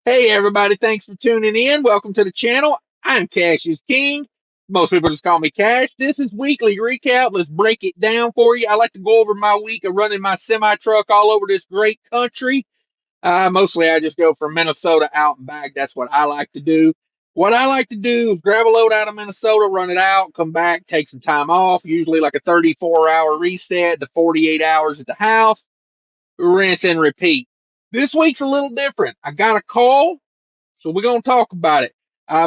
Hey everybody, thanks for tuning in. Welcome to the channel. I'm Cash is King. Most people just call me Cash. This is weekly recap. Let's break it down for you. I like to go over my week of running my semi truck all over this great country. Mostly I just go from Minnesota out and back. That's what I like to do. What I like to do is grab a load out of Minnesota, run it out, come back, take some time off, usually like a 34-hour reset to 48 hours at the house, rinse and repeat. This week's a little different. I got a call, so we're going to talk about it.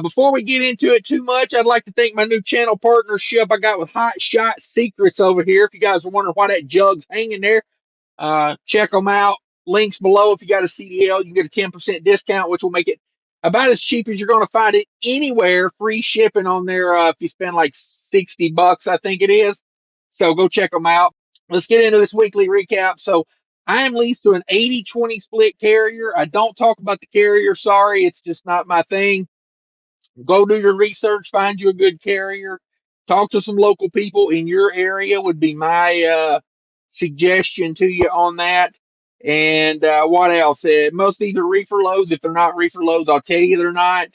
Before we get into it too much, I'd like to thank my new channel partnership I got with Hotshot Secrets over here. If you guys are wondering why that jug's hanging there, check them out. Links below. If you got a CDL, you can get a 10% discount, which will make it about as cheap as you're going to find it anywhere. Free shipping on there if you spend like $60, I think it is. So go check them out. Let's get into this weekly recap. So I am leased to an 80-20 split carrier. I don't talk about the carrier. Sorry, it's just not my thing. Go do your research, find you a good carrier, talk to some local people in your area would be my suggestion to you on that. And what else? Most of these are reefer loads. If they're not reefer loads, I'll tell you they're not.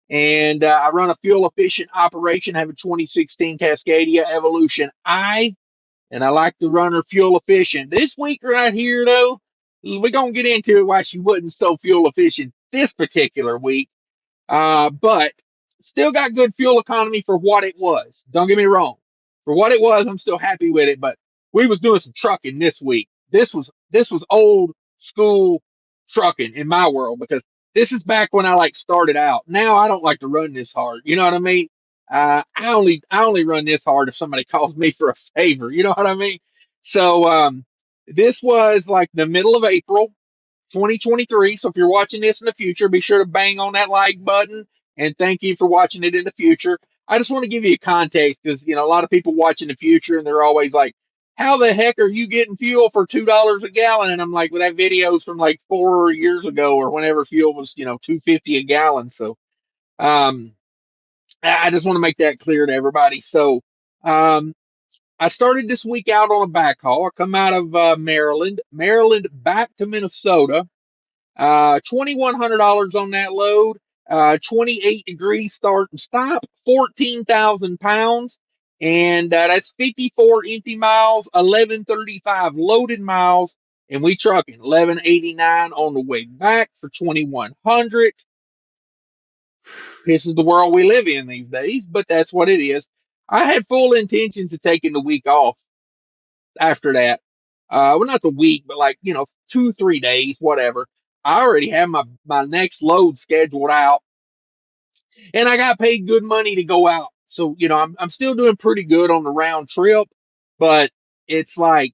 And I run a fuel efficient operation. I have a 2016 Cascadia Evolution I, and I like to run her fuel efficient. This week right here, though, we're going to get into it why she wasn't so fuel efficient this particular week. But still got good fuel economy for what it was. Don't get me wrong. For what it was, I'm still happy with it. But we was doing some trucking this week. This was old school trucking in my world because this is back when I like started out. Now I don't like to run this hard. You know what I mean? I only run this hard if somebody calls me for a favor. You know what I mean? So this was like the middle of April. 2023. So if you're watching this in the future, be sure to bang on that like button and thank you for watching it in the future. I just want to give you a context because a lot of people watch in the future and they're always like, "How the heck are you getting fuel for $2 a gallon?" And I'm like, "Well, that video's from like 4 years ago or whenever fuel was $2.50 a gallon." So um, I just want to make that clear to everybody. So um, I started this week out on a backhaul. I come out of Maryland back to Minnesota. $2,100 on that load. 28 degrees start and stop. 14,000 pounds, and that's 54 empty miles. 1135 loaded miles, and we trucking 1189 on the way back for 2,100. This is the world we live in these days, but that's what it is. I had full intentions of taking the week off after that. Well, not the week, but like 2 3 days, whatever. I already have my next load scheduled out, and I got paid good money to go out. So I'm still doing pretty good on the round trip, but it's like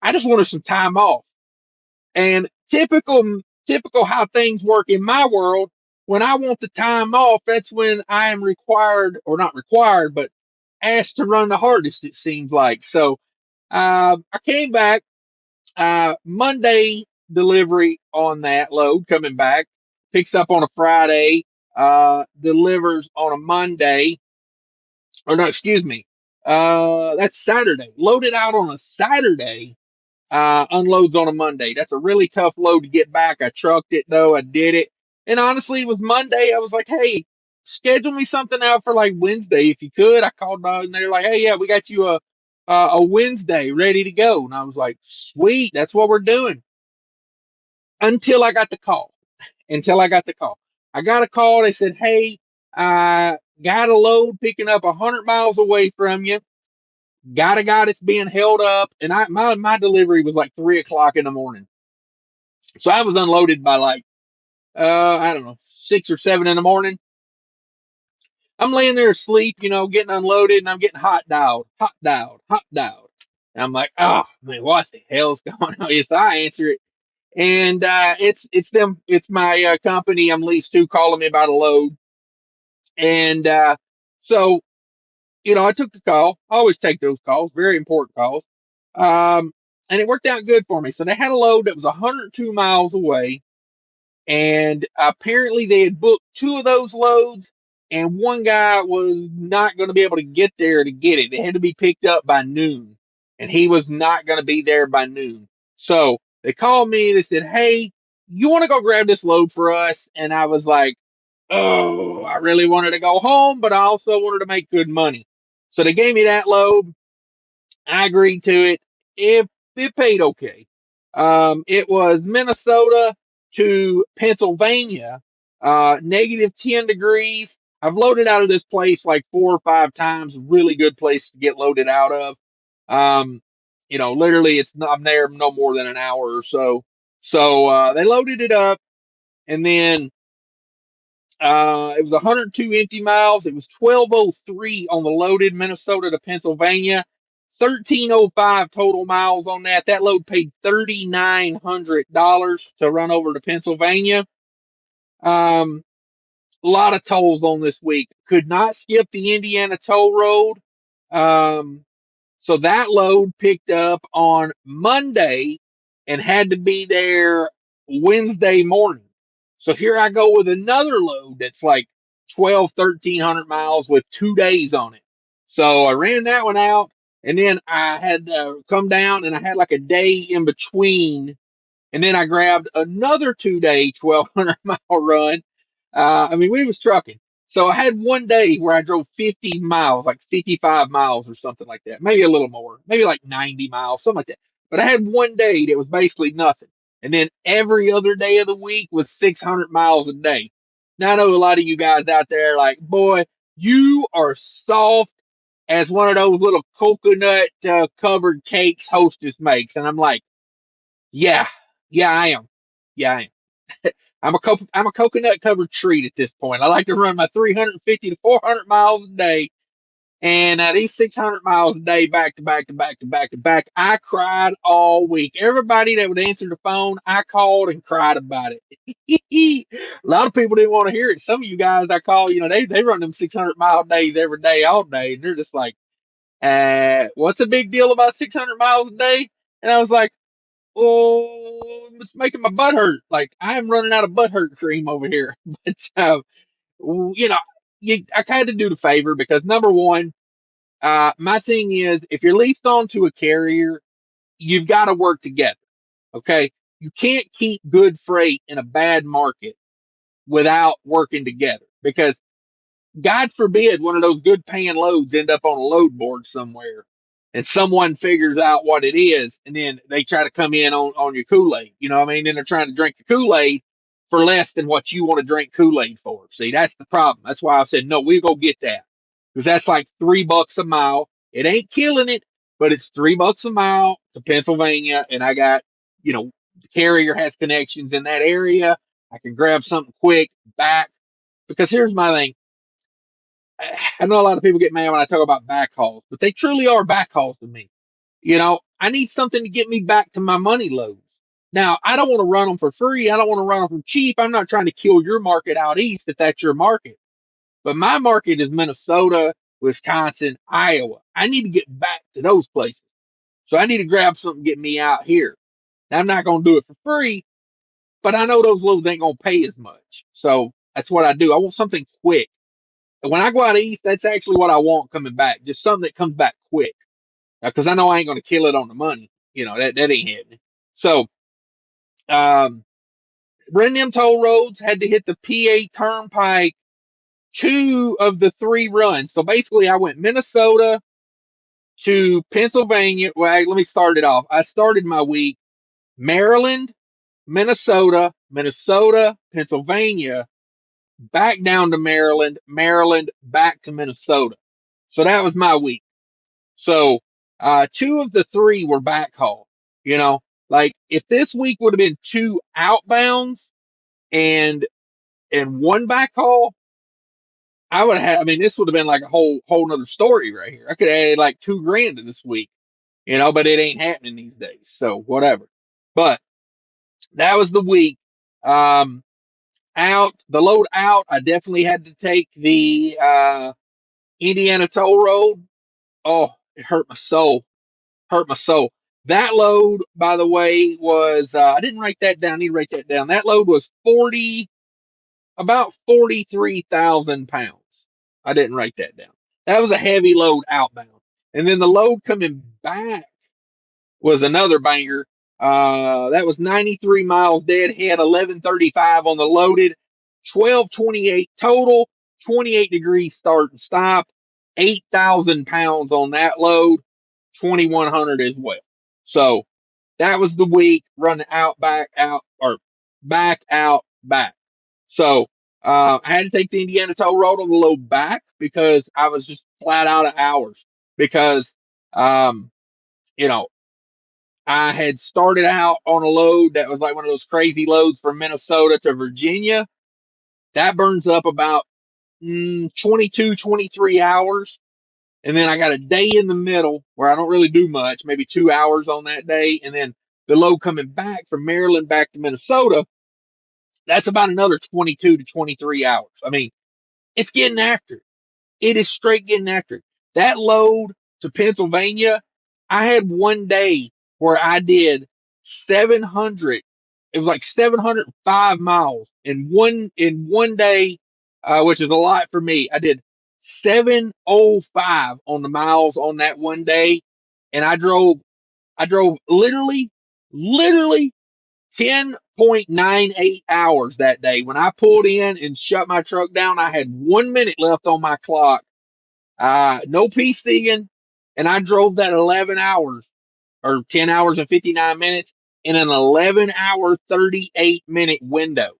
I just wanted some time off. And typical how things work in my world. When I want the time off, that's when I am required, or not required, but asked to run the hardest. It seems like so. I came back Monday delivery on that load coming back. Picks up on a Friday, delivers on a Monday, or no, excuse me. That's Saturday. Loaded out on a Saturday, unloads on a Monday. That's a really tough load to get back. I trucked it though. I did it. And honestly, it was Monday. I was like, hey, schedule me something out for like Wednesday if you could. I called and they're like, hey, yeah, we got you a Wednesday ready to go. And I was like, sweet, that's what we're doing. Until I got the call. Until I got the call. I got a call. They said, hey, I got a load picking up 100 miles away from you. Got a guy that's being held up. And my delivery was like 3 o'clock in the morning. So I was unloaded by like, I don't know, 6 or 7 in the morning. I'm laying there asleep, getting unloaded, and I'm getting hot dialed, hot dialed, hot dialed. And I'm like, oh man, what the hell's going on? Yes, I answer it, and it's them, it's my company I'm leased to calling me about a load, and so I took the call. I always take those calls, very important calls, and it worked out good for me. So they had a load that was 102 miles away. And apparently they had booked two of those loads, and one guy was not going to be able to get there to get it. It had to be picked up by noon, and he was not going to be there by noon. So they called me. They said, hey, you want to go grab this load for us? And I was like, oh, I really wanted to go home, but I also wanted to make good money. So they gave me that load. I agreed to it. It paid okay. It was Minnesota to Pennsylvania, -10 degrees. I've loaded out of this place like 4 or 5 times. Really good place to get loaded out of. Um, literally, I'm there no more than an hour or so. So they loaded it up, and then it was 102 empty miles. It was 1203 on the loaded Minnesota to Pennsylvania. 1305 total miles on that. That load paid $3,900 to run over to Pennsylvania. Um, a lot of tolls on this week. Could not skip the Indiana toll road. Um, so that load picked up on Monday and had to be there Wednesday morning. So here I go with another load that's like 1,300 miles with 2 days on it. So I ran that one out, and then I had to come down and I had like a day in between, and then I grabbed another 2 day, 1,200 mile run. We was trucking. So I had one day where I drove 50 miles, like 55 miles or something like that. Maybe a little more, maybe like 90 miles, something like that. But I had one day that was basically nothing. And then every other day of the week was 600 miles a day. Now I know a lot of you guys out there are like, boy, you are soft as one of those little coconut covered cakes Hostess makes. And I'm like, yeah, yeah, I am. Yeah, I am. I'm a coconut covered treat at this point. I like to run my 350 to 400 miles a day, and these 600 miles a day back to back to back to back to back. I cried all week. Everybody that would answer the phone, I called and cried about it. A lot of people didn't want to hear it. Some of you guys I call, they run them 600-mile days every day, all day, and they're just like, what's a big deal about 600 miles a day? And I was like, oh, it's making my butt hurt. Like I'm running out of butt hurt cream over here. But you know, I kind of do the favor because number one, my thing is if you're leased onto a carrier, you've got to work together. Okay, you can't keep good freight in a bad market without working together because God forbid one of those good paying loads end up on a load board somewhere and someone figures out what it is and then they try to come in on your Kool-Aid. You know what I mean? Then they're trying to drink the Kool-Aid for less than what you want to drink Kool-Aid for. See, that's the problem. That's why I said, no, we go get that. Because that's like $3 a mile. It ain't killing it, but it's $3 a mile to Pennsylvania. And I got, the carrier has connections in that area. I can grab something quick back. Because here's my thing. I know a lot of people get mad when I talk about backhauls, but they truly are backhauls to me. I need something to get me back to my money loads. Now, I don't want to run them for free. I don't want to run them for cheap. I'm not trying to kill your market out east if that's your market. But my market is Minnesota, Wisconsin, Iowa. I need to get back to those places. So I need to grab something to get me out here. Now, I'm not going to do it for free, but I know those loads ain't going to pay as much. So that's what I do. I want something quick. When I go out east, that's actually what I want coming back. Just something that comes back quick. Because I know I ain't going to kill it on the money. That ain't happening. So, um, ran them toll roads, had to hit the PA Turnpike 2 of the 3 runs. So basically, I went Minnesota to Pennsylvania. Well, let me start it off. I started my week Maryland, Minnesota, Minnesota, Pennsylvania, back down to Maryland, Maryland, back to Minnesota. So that was my week. So 2 of the 3 were backhaul. You know, like if this week would have been 2 outbounds and 1 backhaul, I would have. I mean, this would have been like a whole nother story right here. I could have added like $2,000 to this week. But it ain't happening these days. So whatever. But that was the week. Out the load out. I definitely had to take the Indiana toll road. Oh, it hurt my soul. Hurt my soul. That load, by the way, was I didn't write that down. I need to write that down. That load was about 43,000 pounds. I didn't write that down. That was a heavy load outbound. And then the load coming back was another banger. That was 93 miles deadhead, 1135 on the loaded, 1228 total, 28 degrees start and stop, 8,000 pounds on that load, 2,100 as well. So that was the week running out, back, out, or back, out, back. So I had to take the Indiana toll road on the load back because I was just flat out of hours. Because, um, you know, I had started out on a load that was like one of those crazy loads from Minnesota to Virginia. That burns up about 22, 23 hours. And then I got a day in the middle where I don't really do much, maybe 2 hours on that day. And then the load coming back from Maryland back to Minnesota, that's about another 22 to 23 hours. I mean, it's getting after it. It is straight getting after it. That load to Pennsylvania, I had one day where I did 700. It was like 705 miles in one day, which is a lot for me. I did 705 on the miles on that one day, and I drove literally 10.98 hours that day. When I pulled in and shut my truck down, I had 1 minute left on my clock. No PCing, and I drove that 11 hours or 10 hours and 59 minutes in an 11-hour, 38-minute window.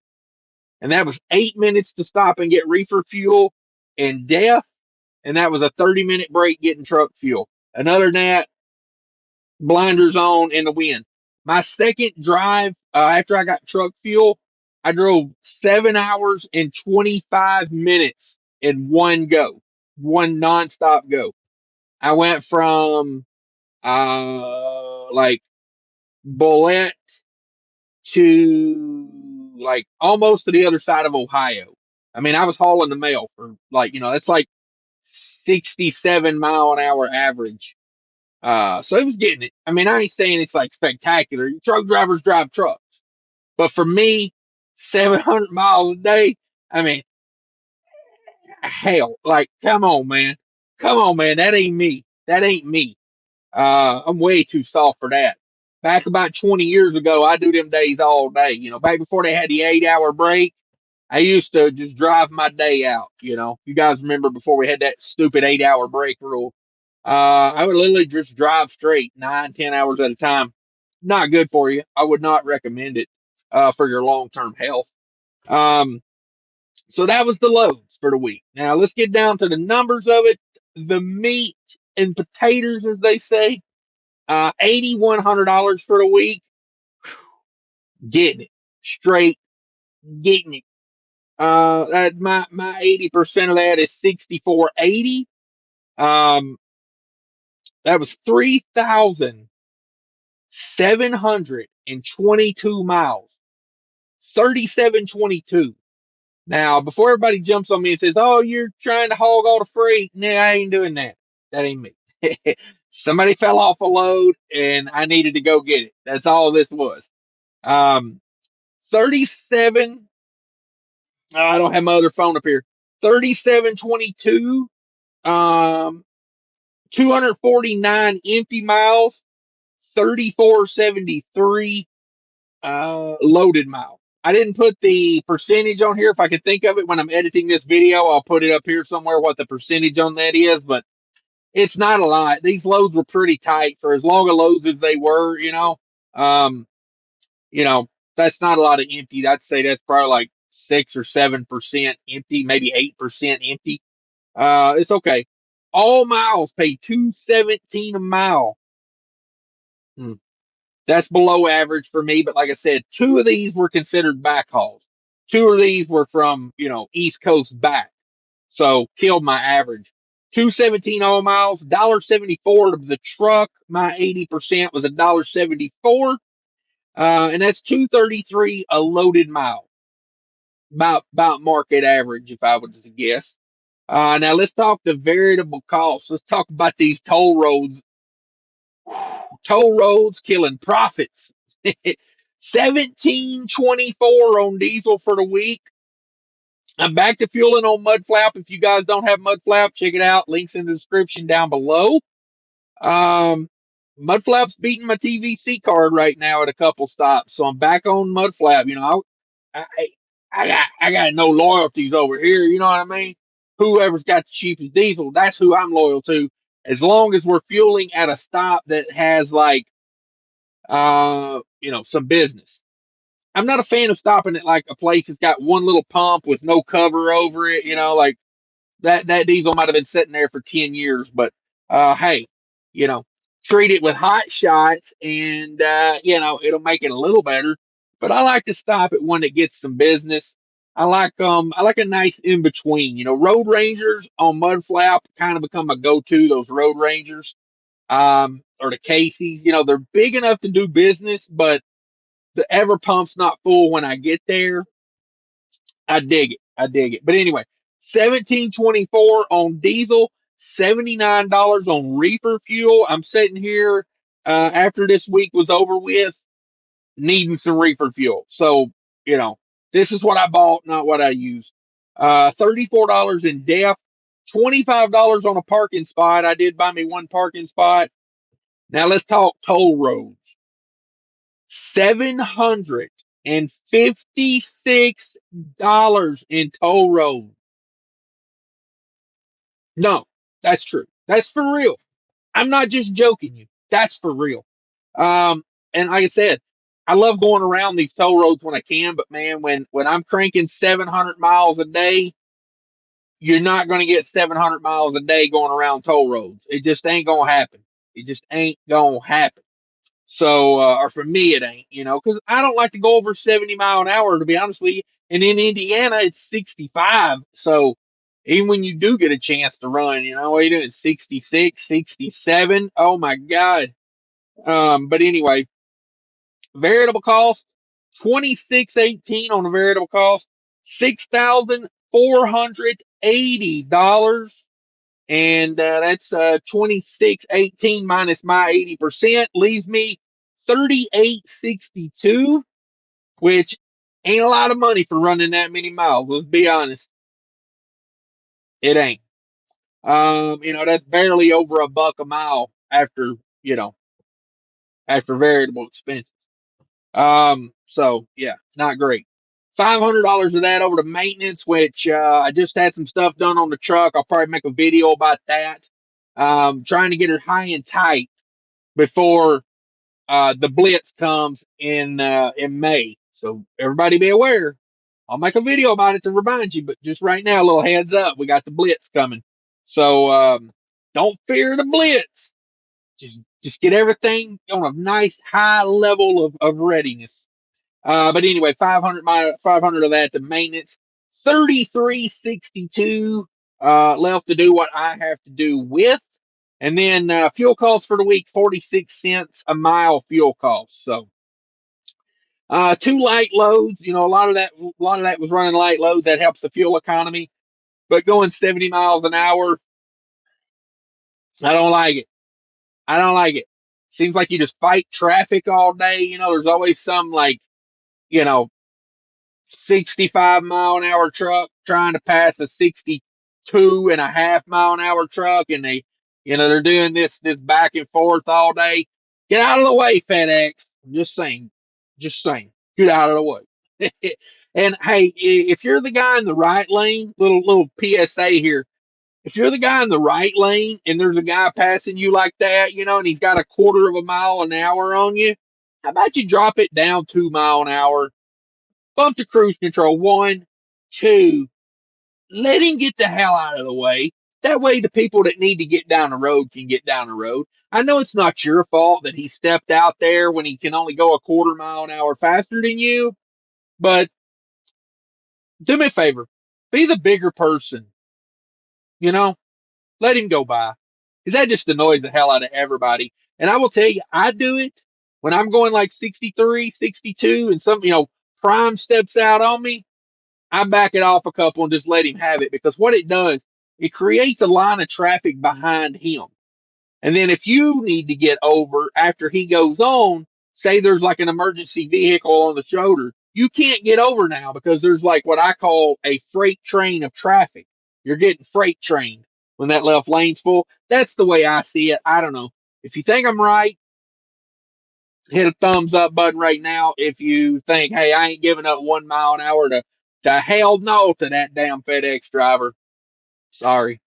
And that was 8 minutes to stop and get reefer fuel and death. And that was a 30-minute break getting truck fuel. Another than that, blinders on in the wind. My second drive after I got truck fuel, I drove 7 hours and 25 minutes in one go, one nonstop go. I went from like Bullet to like almost to the other side of Ohio. I mean, I was hauling the mail for like, that's like 67-mile-an-hour average. So it was getting it. I mean, I ain't saying it's like spectacular. Truck drivers drive trucks. But for me, 700 miles a day, I mean, hell, like, come on, man. Come on, man. That ain't me. That ain't me. I'm way too soft for that. Back about 20 years ago, I do them days all day. Back before they had the 8-hour break, I used to just drive my day out. You guys remember before we had that stupid 8-hour break rule. I would literally just drive straight 9, 10 hours at a time. Not good for you. I would not recommend it for your long term health. Um, so that was the loads for the week. Now let's get down to the numbers of it. The meat and potatoes, as they say, $8,100 for the week. Getting it straight, getting it. That my 80% of that is 6480. That was 3,722 miles, 3722. Now, before everybody jumps on me and says, "Oh, you're trying to hog all the freight," nah, I ain't doing that. That ain't me. Somebody fell off a load, and I needed to go get it. That's all this was. 37. I don't have my other phone up here. 3722. 249 empty miles. 3473 loaded mile. I didn't put the percentage on here. If I could think of it when I'm editing this video, I'll put it up here somewhere what the percentage on that is, but it's not a lot. These loads were pretty tight for as long a loads as they were. Um, you know, that's not a lot of empty. I'd say that's probably like 6 or 7% empty, maybe 8% empty. It's okay. All miles pay 217 a mile. Hmm. That's below average for me. But like I said, two of these were considered backhauls. Two of these were from, East Coast back. So killed my average. 217 all miles, $1.74 of the truck. My 80% was $1.74. And that's 233 a loaded mile. About market average, if I was to guess. Now let's talk the variable costs. Let's talk about these toll roads. Toll roads killing profits. 1724 on diesel for the week. I'm back to fueling on Mudflap. If you guys don't have Mudflap, check it out. Links in the description down below. Mudflap's beating my TVC card right now at a couple stops, so I'm back on Mudflap. I, I got no loyalties over here. You know what I mean? Whoever's got the cheapest diesel, that's who I'm loyal to. As long as we're fueling at a stop that has like some business. I'm not a fan of stopping at like a place that's got one little pump with no cover over it. Like that diesel might have been sitting there for 10 years, but hey, you know, treat it with hot shots and it'll make it a little better. But I like to stop at one that gets some business. I like a nice in between. Road Rangers on Mud Flap kind of become a go-to, those Road Rangers. Or the Casey's, they're big enough to do business, but the ever pump's not full when I get there. I dig it. I dig it. But anyway, 1724 on diesel, $79 on reefer fuel. I'm sitting here after this week was over with, needing some reefer fuel. So, you know, this is what I bought, not what I used. $34 in depth, $25 on a parking spot. I did buy me one parking spot. Now let's talk toll roads. $756 in toll road. No, that's true. That's for real. I'm not just joking you. That's for real. And like I said, I love going around these toll roads when I can, but man, when I'm cranking 700 miles a day, you're not going to get 700 miles a day going around toll roads. It just ain't going to happen. It just ain't going to happen. So, or for me, it ain't, because I don't like to go over 70 mile an hour, to be honest with you. And in Indiana, it's 65. So, even when you do get a chance to run, what are you doing? 66, 67. Oh my God. But anyway, variable cost 2618 on the variable cost, $6,480. And that's 2618 minus my 80% leaves me 3862, which ain't a lot of money for running that many miles. Let's be honest, it ain't. That's barely over a buck a mile after variable expenses. So yeah, not great. $500 of that over to maintenance, which I just had some stuff done on the truck. I'll probably make a video about that. Trying to get it high and tight before the blitz comes in May. So everybody be aware. I'll make a video about it to remind you, but just right now, a little heads up, we got the blitz coming. So don't fear the blitz. Just get everything on a nice high level of readiness. But anyway, 500 of that to maintenance, 3362 left to do what I have to do with. And then fuel costs for the week, 46 cents a mile fuel cost. So two light loads, a lot of that was running light loads. That helps the fuel economy. But going 70 miles an hour, I don't like it. I don't like it. Seems like you just fight traffic all day. There's always some like, you know, 65 mile an hour truck trying to pass a 62.5 mile an hour truck, and they're doing this back and forth all day. Get out of the way, FedEx. I'm just saying, get out of the way. And hey, if you're the guy in the right lane, little PSA here. If you're the guy in the right lane and there's a guy passing you like that, and he's got a quarter of a mile an hour on you, how about you drop it down 2 mile an hour, bump to cruise control, one, two, let him get the hell out of the way. That way, the people that need to get down the road can get down the road. I know it's not your fault that he stepped out there when he can only go a quarter mile an hour faster than you, but do me a favor. Be the bigger person, you know, let him go by. Because that just annoys the hell out of everybody. And I will tell you, I do it when I'm going like 63, 62, and prime steps out on me. I back it off a couple and just let him have it, because what it does, it creates a line of traffic behind him. And then if you need to get over after he goes on, say there's like an emergency vehicle on the shoulder, you can't get over now because there's like what I call a freight train of traffic. You're getting freight trained when that left lane's full. That's the way I see it. I don't know. If you think I'm right, hit a thumbs up button right now if you think, hey, I ain't giving up 1 mile an hour to hell no to that damn FedEx driver. Sorry.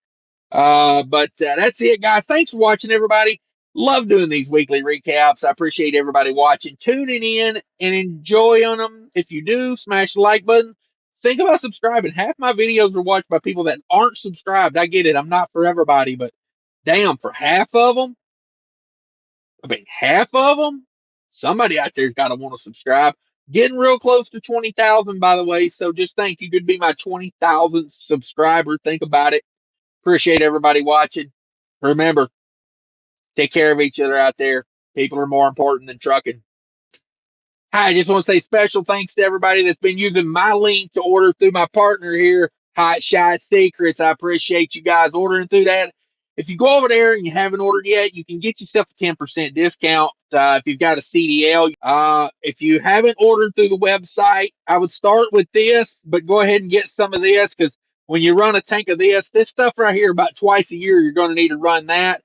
But that's it, guys. Thanks for watching, everybody. Love doing these weekly recaps. I appreciate everybody watching, tuning in, and enjoying them. If you do, smash the like button. Think about subscribing. Half my videos are watched by people that aren't subscribed. I get it. I'm not for everybody, but damn, for half of them, I mean, half of them, somebody out there's got to want to subscribe. Getting real close to 20,000, by the way. So just think you could be my 20,000th subscriber. Think about it. Appreciate everybody watching. Remember, take care of each other out there. People are more important than trucking. Hi, I just want to say special thanks to everybody that's been using my link to order through my partner here, Hotshot Secrets. I appreciate you guys ordering through that. If you go over there and you haven't ordered yet, you can get yourself a 10% discount if you've got a CDL. If you haven't ordered through the website, I would start with this, but go ahead and get some of this because when you run a tank of this stuff right here, about twice a year, you're going to need to run that.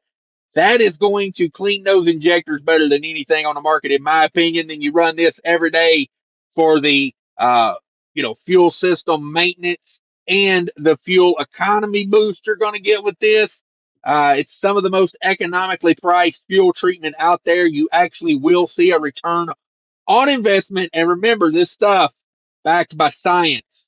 That is going to clean those injectors better than anything on the market, in my opinion. Then you run this every day for the fuel system maintenance and the fuel economy boost you're going to get with this. It's some of the most economically priced fuel treatment out there. You actually will see a return on investment. And remember, this stuff backed by science.